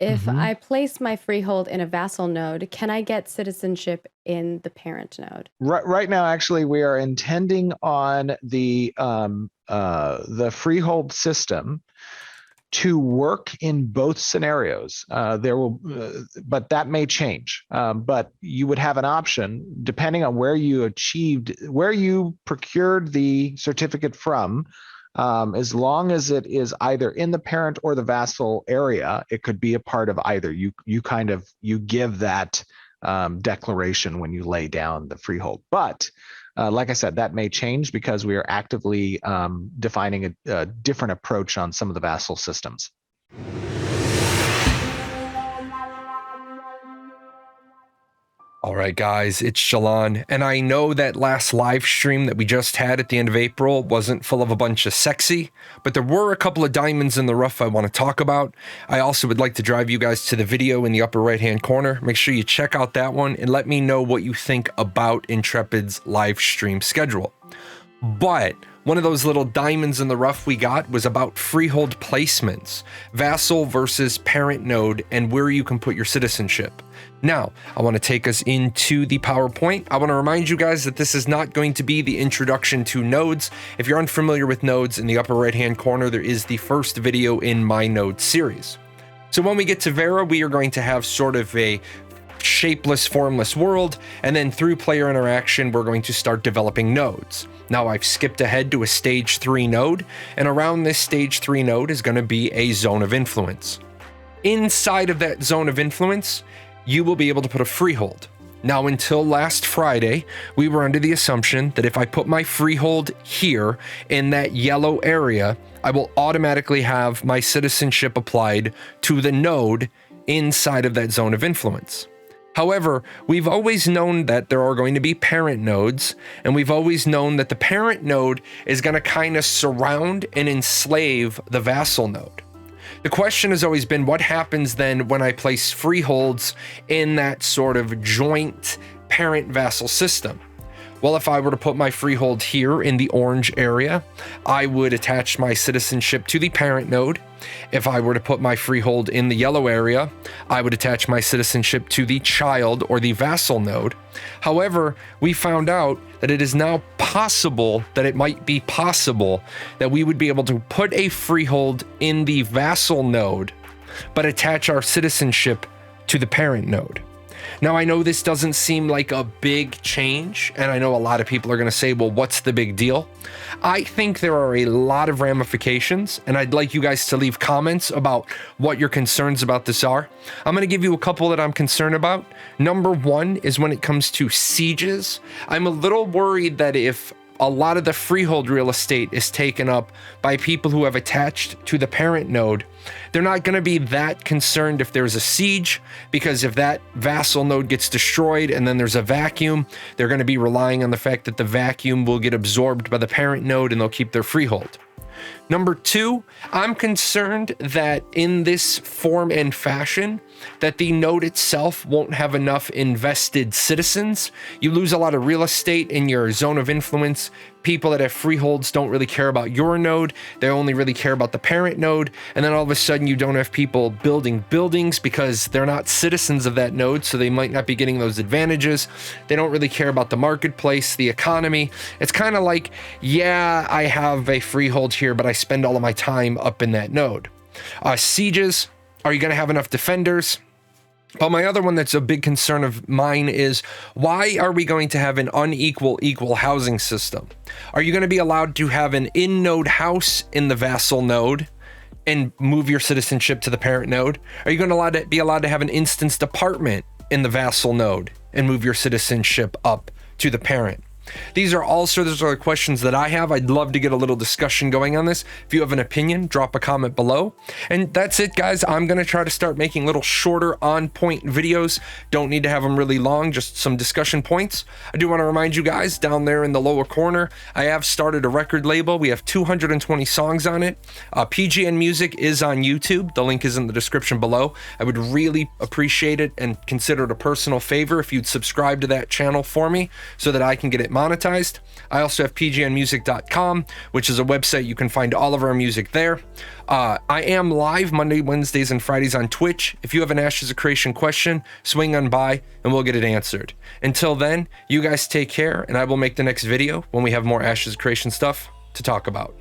If Mhm. I place my freehold in a vassal node, can I get citizenship in the parent node? Right now, actually, we are intending on the freehold system to work in both scenarios. But that may change. But you would have an option depending on where you procured the certificate from. As long as it is either in the parent or the vassal area, it could be a part of either. You give that declaration when you lay down the freehold. But like I said, that may change because we are actively defining a different approach on some of the vassal systems. All right, guys, it's Jahlon, and I know that last live stream that we just had at the end of April wasn't full of a bunch of sexy, but there were a couple of diamonds in the rough I want to talk about. I also would like to drive you guys to the video in the upper right-hand corner. Make sure you check out that one and let me know what you think about Intrepid's live stream schedule. But one of those little diamonds in the rough we got was about freehold placements, vassal versus parent node, and where you can put your citizenship. Now, I want to take us into the PowerPoint. I want to remind you guys that this is not going to be the introduction to nodes. If you're unfamiliar with nodes, in the upper right-hand corner, there is the first video in my node series. So when we get to Vera, we are going to have sort of a shapeless, formless world, and then through player interaction, we're going to start developing nodes. Now I've skipped ahead to a stage 3 node, and around this stage 3 node is going to be a zone of influence. Inside of that zone of influence, you will be able to put a freehold. Now, until last Friday, we were under the assumption that if I put my freehold here in that yellow area, I will automatically have my citizenship applied to the node inside of that zone of influence. However, we've always known that there are going to be parent nodes, and we've always known that the parent node is going to kind of surround and enslave the vassal node. The question has always been, what happens then when I place freeholds in that sort of joint parent-vassal system? Well, if I were to put my freehold here in the orange area, I would attach my citizenship to the parent node. If I were to put my freehold in the yellow area, I would attach my citizenship to the child or the vassal node. However, we found out that it is now possible that it might be possible that we would be able to put a freehold in the vassal node, but attach our citizenship to the parent node. Now, I know this doesn't seem like a big change, and I know a lot of people are going to say, well, what's the big deal? I think there are a lot of ramifications, and I'd like you guys to leave comments about what your concerns about this are. I'm going to give you a couple that I'm concerned about. Number one is when it comes to sieges. I'm a little worried that if a lot of the freehold real estate is taken up by people who have attached to the parent node, they're not going to be that concerned if there's a siege, because if that vassal node gets destroyed and then there's a vacuum, they're going to be relying on the fact that the vacuum will get absorbed by the parent node and they'll keep their freehold. Number two, I'm concerned that in this form and fashion, that the node itself won't have enough invested citizens. You lose a lot of real estate in your zone of influence. People that have freeholds don't really care about your node. They only really care about the parent node. And then all of a sudden you don't have people building buildings because they're not citizens of that node, so they might not be getting those advantages. They don't really care about the marketplace, the economy. It's kind of like, yeah, I have a freehold here, but I spend all of my time up in that node. Sieges, are you going to have enough defenders? But my other one that's a big concern of mine is, why are we going to have an equal housing system? Are you going to be allowed to have an in-node house in the vassal node and move your citizenship to the parent node? Are you going to be allowed to have an instanced apartment in the vassal node and move your citizenship up to the parent? These are all sorts of questions that I have. I'd love to get a little discussion going on this. If you have an opinion, drop a comment below. And that's it, guys. I'm going to try to start making little shorter on-point videos. Don't need to have them really long, just some discussion points. I do want to remind you guys, down there in the lower corner, I have started a record label. We have 220 songs on it. PGN Music is on YouTube. The link is in the description below. I would really appreciate it and consider it a personal favor if you'd subscribe to that channel for me so that I can get it monetized. I also have pgnmusic.com, which is a website you can find all of our music there. I am live Monday, Wednesdays, and Fridays on Twitch. If you have an Ashes of Creation question, swing on by and we'll get it answered. Until then, you guys take care, and I will make the next video when we have more Ashes of Creation stuff to talk about.